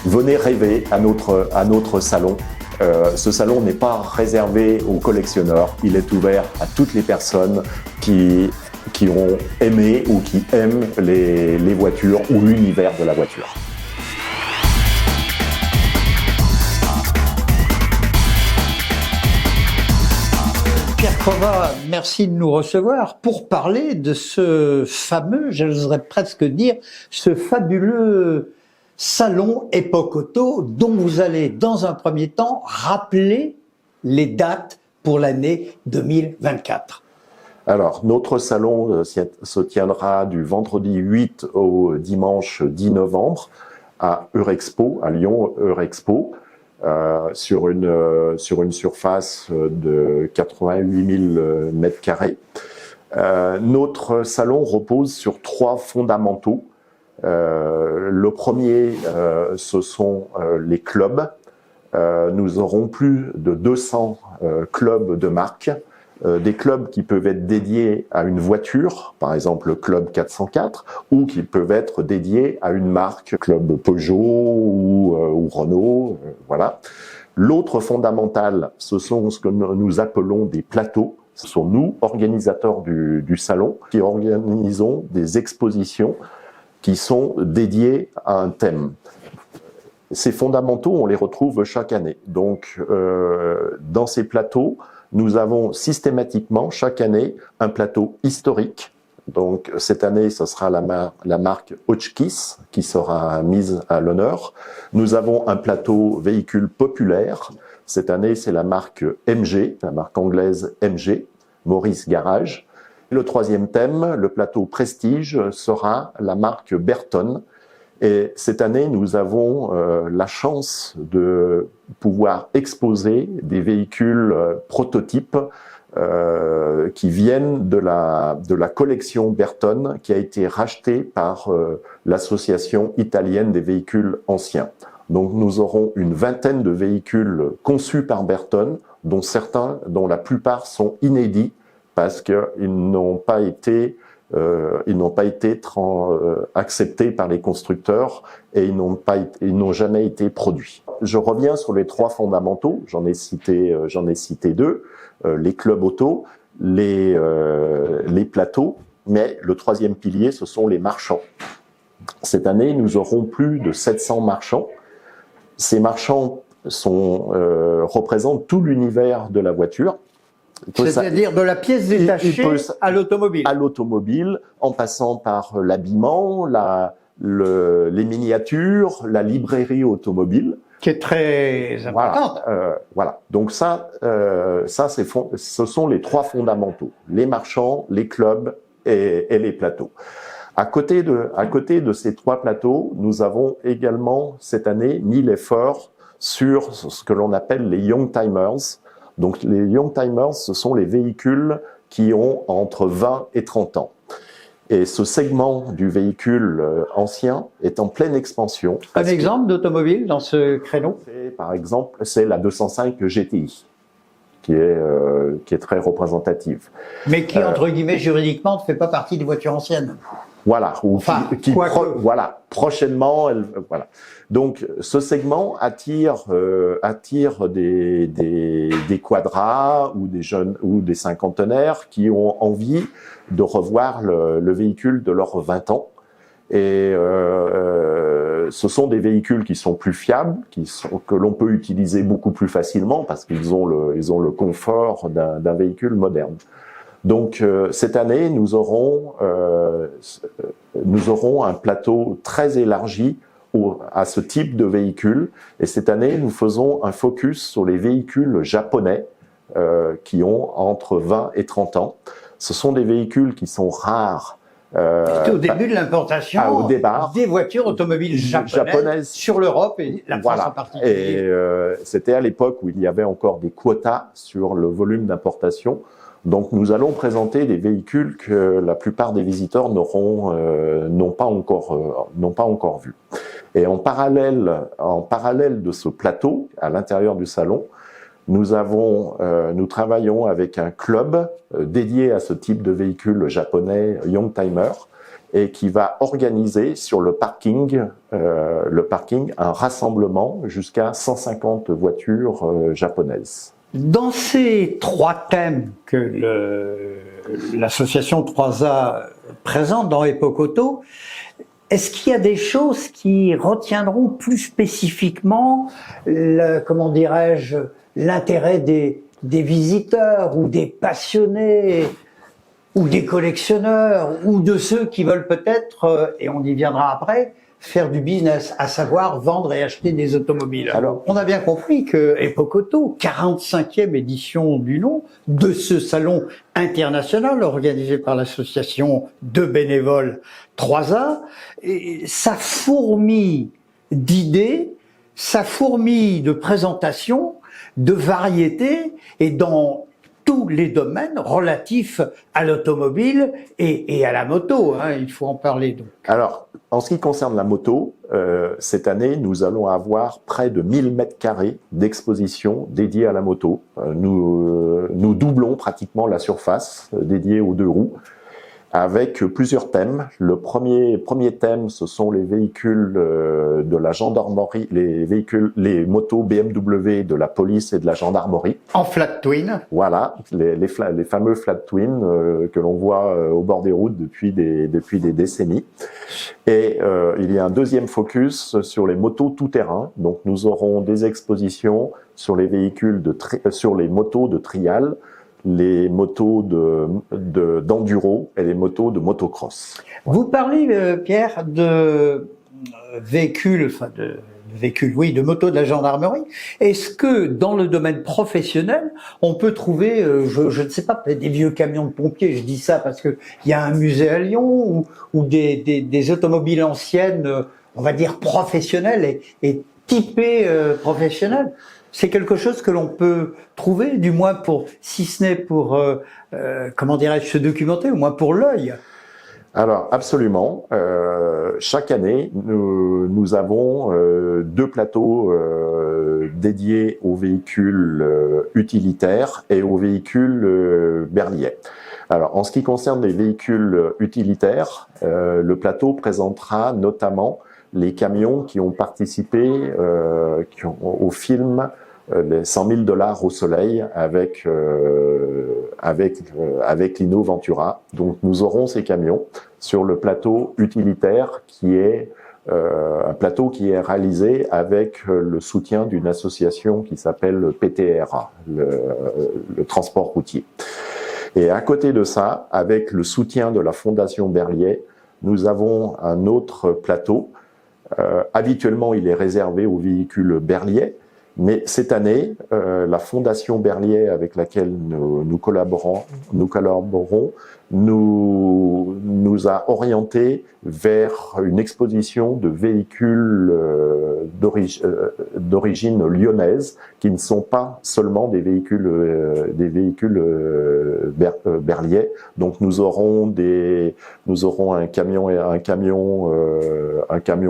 Venez rêver à notre salon. Ce salon n'est pas réservé aux collectionneurs, il est ouvert à toutes les personnes qui ont aimé ou qui aiment les voitures ou l'univers de la voiture. Pierre Crovat, merci de nous recevoir pour parler de ce fameux, j'oserais presque dire, ce fabuleux salon Époque Auto dont vous allez dans un premier temps rappeler les dates pour l'année 2024. Alors, notre salon se tiendra du vendredi 8 au dimanche 10 novembre à Eurexpo, à Lyon Eurexpo. Sur une surface de 88 000 mètres carrés. Notre salon repose sur 3 fondamentaux. Le premier, ce sont les clubs. Nous aurons plus de 200 clubs de marque. Des clubs qui peuvent être dédiés à une voiture, par exemple le Club 404, ou qui peuvent être dédiés à une marque, Club Peugeot ou Renault, voilà. L'autre fondamental, ce sont ce que nous appelons des plateaux. Ce sont nous, organisateurs du salon, qui organisons des expositions qui sont dédiées à un thème. Ces fondamentaux, on les retrouve chaque année. Donc, dans ces plateaux, nous avons systématiquement, chaque année, un plateau historique. Donc, cette année, ce sera la marque Hotchkiss qui sera mise à l'honneur. Nous avons un plateau véhicule populaire. Cette année, c'est la marque MG, la marque anglaise MG, Maurice Garage. Le troisième thème, le plateau prestige, sera la marque Berton. Et cette année, nous avons la chance de pouvoir exposer des véhicules prototypes qui viennent de la collection Berton, qui a été rachetée par l'association italienne des véhicules anciens. Donc nous aurons une vingtaine de véhicules conçus par Berton, dont la plupart sont inédits parce qu'ils n'ont pas été acceptés par les constructeurs et ils n'ont jamais été produits. Je reviens sur les 3 fondamentaux. J'en ai cité 2, les clubs auto, les plateaux, mais le 3e pilier, ce sont les marchands. Cette année, nous aurons plus de 700 marchands. Ces marchands représentent tout l'univers de la voiture. C'est-à-dire de la pièce détachée à l'automobile. À l'automobile, en passant par l'habillement, les miniatures, la librairie automobile. Qui est très importante. Voilà. Donc ce sont les 3 fondamentaux. Les marchands, les clubs et les plateaux. À côté de ces 3 plateaux, nous avons également cette année mis l'effort sur ce que l'on appelle les Young Timers. Donc les Young Timers, ce sont les véhicules qui ont entre 20 et 30 ans. Et ce segment du véhicule ancien est en pleine expansion. Un exemple d'automobile dans ce créneau ? Par exemple, c'est la 205 GTI, qui est très représentative. Mais qui, entre guillemets, juridiquement, ne fait pas partie des voitures anciennes. Voilà, Voilà. Prochainement, voilà. Donc, ce segment attire des quadras ou des jeunes ou des cinquantenaires qui ont envie de revoir le véhicule de leurs 20 ans. Et ce sont des véhicules qui sont plus fiables, que l'on peut utiliser beaucoup plus facilement parce qu'ils ont le confort d'un véhicule moderne. Donc cette année, nous aurons un plateau très élargi à ce type de véhicule. Et cette année, nous faisons un focus sur les véhicules japonais qui ont entre 20 et 30 ans. Ce sont des véhicules qui sont rares. C'était au début de l'importation des voitures automobiles japonaises sur l'Europe et la France en particulier. Et c'était à l'époque où il y avait encore des quotas sur le volume d'importation. Donc nous allons présenter des véhicules que la plupart des visiteurs n'ont pas encore vus. Et en parallèle de ce plateau, à l'intérieur du salon, nous travaillons avec un club dédié à ce type de véhicule japonais Youngtimer. et qui va organiser sur le parking, un rassemblement jusqu'à 150 voitures japonaises. Dans ces 3 thèmes que l'association 3A présente dans Époque Auto, est-ce qu'il y a des choses qui retiendront plus spécifiquement, comment dirais-je, l'intérêt des visiteurs ou des passionnés ou des collectionneurs ou de ceux qui veulent peut-être, et on y viendra après, faire du business, à savoir vendre et acheter des automobiles. Alors, on a bien compris que Époque Auto, 45e édition du nom de ce salon international organisé par l'association de bénévoles 3A, et ça fourmille d'idées, ça fourmille de présentations, de variétés, et dans tous les domaines relatifs à l'automobile et à la moto, hein, il faut en parler donc. Alors, en ce qui concerne la moto, cette année, nous allons avoir près de 1000 mètres carrés d'exposition dédiée à la moto. Nous doublons pratiquement la surface dédiée aux 2 roues, avec plusieurs thèmes. Le premier thème, ce sont les véhicules de la gendarmerie, les motos BMW de la police et de la gendarmerie. En flat twin. Voilà, les fameux flat twin que l'on voit au bord des routes depuis des décennies. Et il y a un deuxième focus sur les motos tout-terrain. Donc nous aurons des expositions sur les véhicules sur les motos de trial, les motos d'enduro et les motos de motocross. Vous parlez, Pierre, de véhicules, oui, de motos de la gendarmerie. Est-ce que dans le domaine professionnel, on peut trouver, je ne sais pas, peut-être des vieux camions de pompiers, je dis ça parce que il y a un musée à Lyon, ou des automobiles anciennes, on va dire professionnelles et typées professionnelles? C'est quelque chose que l'on peut trouver, du moins si ce n'est pour, comment dirais-je, se documenter, au moins pour l'œil. Alors, absolument. Chaque année, nous avons 2 plateaux dédiés aux véhicules utilitaires et aux véhicules berliers. Alors, en ce qui concerne les véhicules utilitaires, le plateau présentera notamment les camions qui ont participé au film les 100 000 $ au soleil avec Lino Ventura. Donc nous aurons ces camions sur le plateau utilitaire qui est un plateau qui est réalisé avec le soutien d'une association qui s'appelle PTRA, le transport routier. Et à côté de ça, avec le soutien de la Fondation Berliet, nous avons un autre plateau. Habituellement, il est réservé aux véhicules Berliet, mais cette année, la Fondation Berliet avec laquelle nous collaborons nous a orientés vers une exposition de véhicules d'origine lyonnaise, qui ne sont pas seulement des véhicules Berliet. Donc nous aurons un camion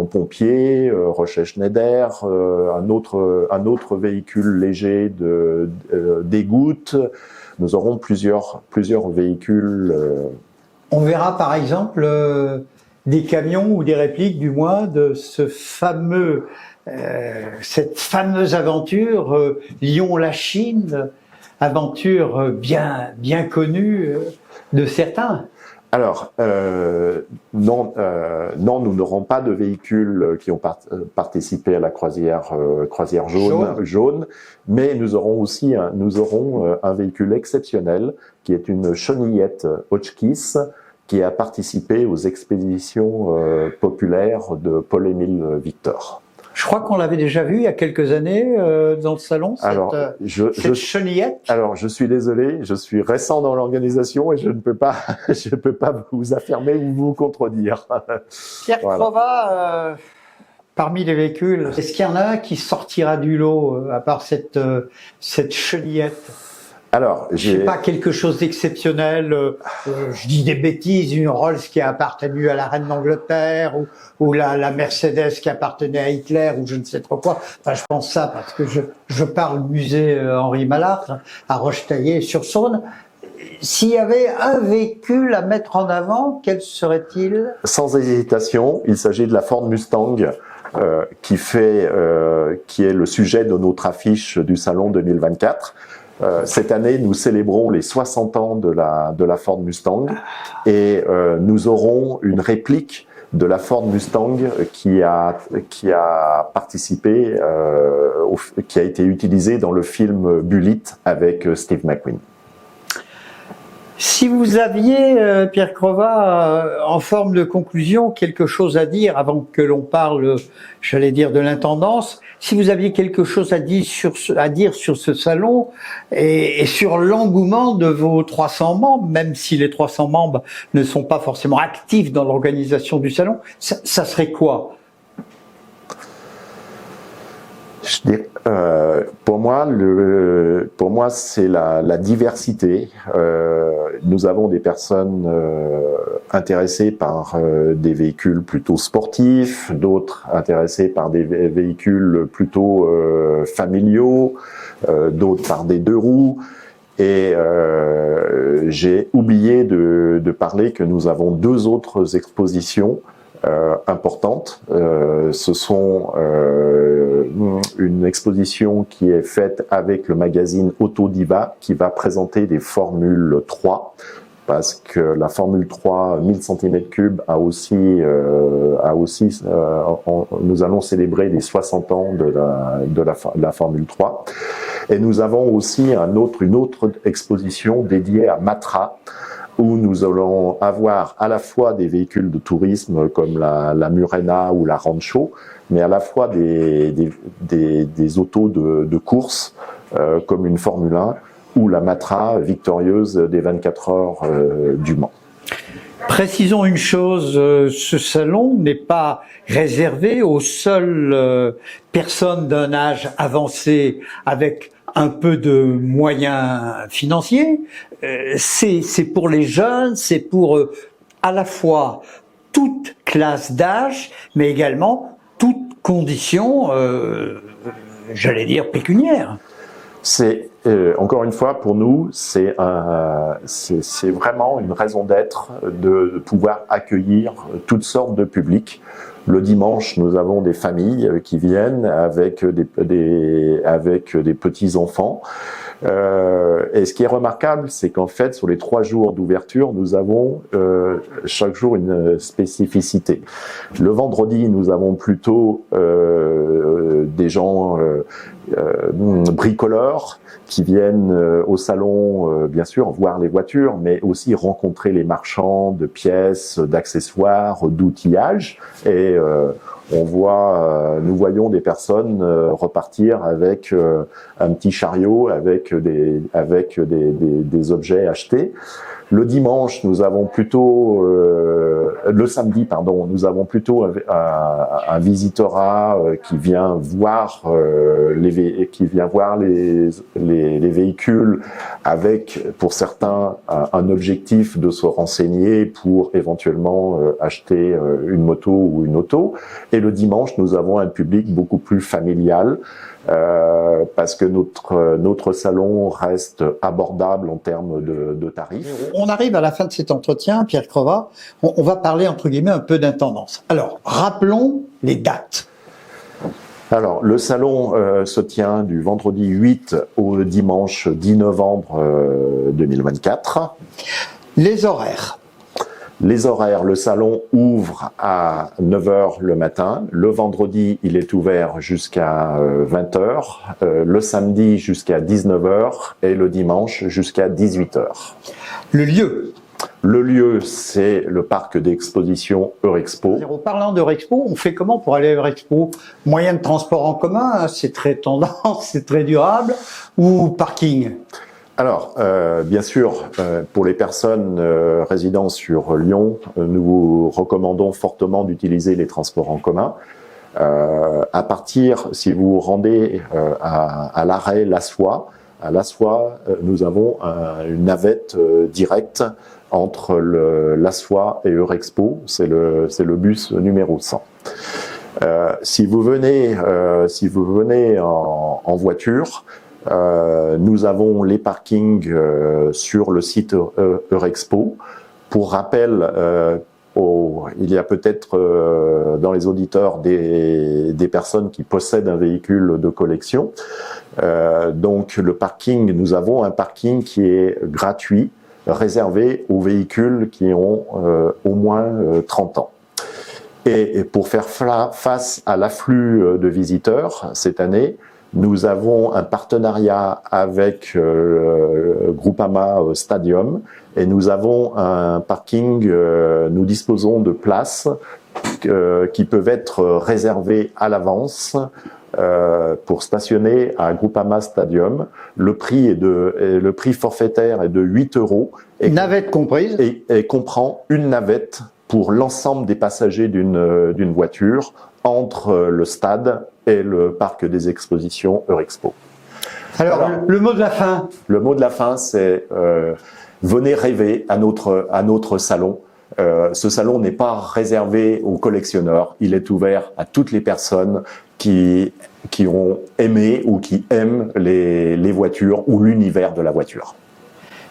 pompier, Rocher Schneider, un autre véhicule léger des gouttes. Nous aurons plusieurs véhicules. On verra par exemple des camions ou des répliques du moins de cette fameuse aventure Lyon-La Chine, aventure bien connue de certains. Alors, non, nous n'aurons pas de véhicules qui ont participé à la croisière jaune, mais nous aurons un véhicule exceptionnel qui est une chenillette Hotchkiss qui a participé aux expéditions populaires de Paul-Émile Victor. Je crois qu'on l'avait déjà vu il y a quelques années dans le salon, cette chenillette. Alors, je suis désolé, je suis récent dans l'organisation et je ne peux pas vous affirmer ou vous contredire. Pierre Crova, parmi les véhicules, est-ce qu'il y en a un qui sortira du lot à part cette chenillette? Alors, je sais pas, quelque chose d'exceptionnel, je dis des bêtises, une Rolls qui a appartenu à la reine d'Angleterre, ou la Mercedes qui appartenait à Hitler, ou je ne sais trop quoi. Enfin, je pense ça parce que je parle musée Henri Mallard à Rochetaillé-sur-Saône. s'il y avait un véhicule à mettre en avant, quel serait-il? Sans hésitation, il s'agit de la Ford Mustang qui est le sujet de notre affiche du salon 2024. Cette année, nous célébrons les 60 ans de la Ford Mustang et nous aurons une réplique de la Ford Mustang qui a participé, qui a été utilisée dans le film Bullitt avec Steve McQueen. Si vous aviez, Pierre Crovat, en forme de conclusion, quelque chose à dire avant que l'on parle, j'allais dire, de l'intendance, si vous aviez quelque chose à dire sur ce salon et sur l'engouement de vos 300 membres, même si les 300 membres ne sont pas forcément actifs dans l'organisation du salon, ça serait quoi? Je dirais, pour moi, c'est la diversité. Nous avons des personnes intéressées par des véhicules plutôt sportifs, d'autres intéressées par des véhicules plutôt familiaux, d'autres par des deux roues. Et j'ai oublié de parler que nous avons deux autres expositions importantes. Ce sont une exposition qui est faite avec le magazine Autodiva qui va présenter des Formule 3 parce que la Formule 3 1000 cm3 nous allons célébrer les 60 ans de la Formule 3. Et nous avons aussi une autre exposition dédiée à Matra, où nous allons avoir à la fois des véhicules de tourisme comme la Murena ou la Rancho, mais à la fois des autos de course comme une Formule 1 ou la Matra victorieuse des 24 heures du Mans. Précisons une chose, ce salon n'est pas réservé aux seules personnes d'un âge avancé avec un peu de moyens financiers. C'est pour les jeunes, c'est pour à la fois toute classe d'âge, mais également toute condition, j'allais dire, pécuniaire. C'est encore une fois pour nous, c'est vraiment une raison d'être de pouvoir accueillir toutes sortes de publics. Le dimanche, nous avons des familles qui viennent avec des petits enfants. Et ce qui est remarquable, c'est qu'en fait, sur les 3 jours d'ouverture, nous avons chaque jour une spécificité. Le vendredi, nous avons plutôt des gens bricoleurs qui viennent au salon, bien sûr, voir les voitures, mais aussi rencontrer les marchands de pièces, d'accessoires, d'outillage. Et nous voyons des personnes repartir avec un petit chariot, avec des objets achetés. Le dimanche, nous avons plutôt, le samedi, pardon, nous avons plutôt un visitorat qui vient voir les véhicules avec, pour certains, un objectif de se renseigner pour éventuellement acheter une moto ou une auto. Et le dimanche, nous avons un public beaucoup plus familial. Parce que notre salon reste abordable en termes de tarifs. On arrive à la fin de cet entretien, Pierre Crovat. On va parler, entre guillemets, un peu d'intendance. Alors, rappelons les dates. Alors, le salon se tient du vendredi 8 au dimanche 10 novembre 2024. Les horaires. Les horaires, le salon ouvre à 9h le matin. Le vendredi, il est ouvert jusqu'à 20h. Le samedi jusqu'à 19h et le dimanche jusqu'à 18h. Le lieu. Le lieu, c'est le parc d'exposition Eurexpo. Parlant d'Eurexpo, on fait comment pour aller à Eurexpo? Moyen de transport en commun, c'est très tendance, c'est très durable, ou parking? Alors, bien sûr, pour les personnes résidant sur Lyon, nous vous recommandons fortement d'utiliser les transports en commun. À partir, si vous vous rendez à l'arrêt Lassois, à Lassois, nous avons une navette directe entre Lassois et Eurexpo. C'est le bus numéro 100. Si vous venez en voiture, Nous avons les parkings sur le site Eurexpo. Pour rappel, il y a peut-être dans les auditeurs des personnes qui possèdent un véhicule de collection. Donc le parking, nous avons un parking qui est gratuit, réservé aux véhicules qui ont au moins 30 ans. Et pour faire face à l'afflux de visiteurs cette année, nous avons un partenariat avec Groupama Stadium et nous avons un parking, nous disposons de places qui peuvent être réservées à l'avance pour stationner à Groupama Stadium. Le prix forfaitaire est de 8 €. Navette comprise. Et comprend une navette pour l'ensemble des passagers d'une voiture entre le stade et le parc des expositions Eurexpo. Alors, le mot de la fin. Le mot de la fin, c'est venez rêver à notre salon. Ce salon n'est pas réservé aux collectionneurs, il est ouvert à toutes les personnes qui ont aimé ou qui aiment les voitures ou l'univers de la voiture.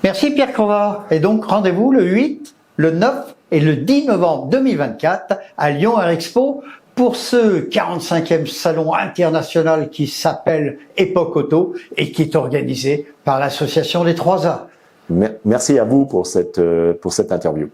Merci Pierre Crovat. Et donc rendez-vous le 8, le 9 et le 10 novembre 2024 à Lyon Eurexpo pour ce 45e salon international qui s'appelle Époque Auto et qui est organisé par l'association des 3A. Merci à vous pour cette interview.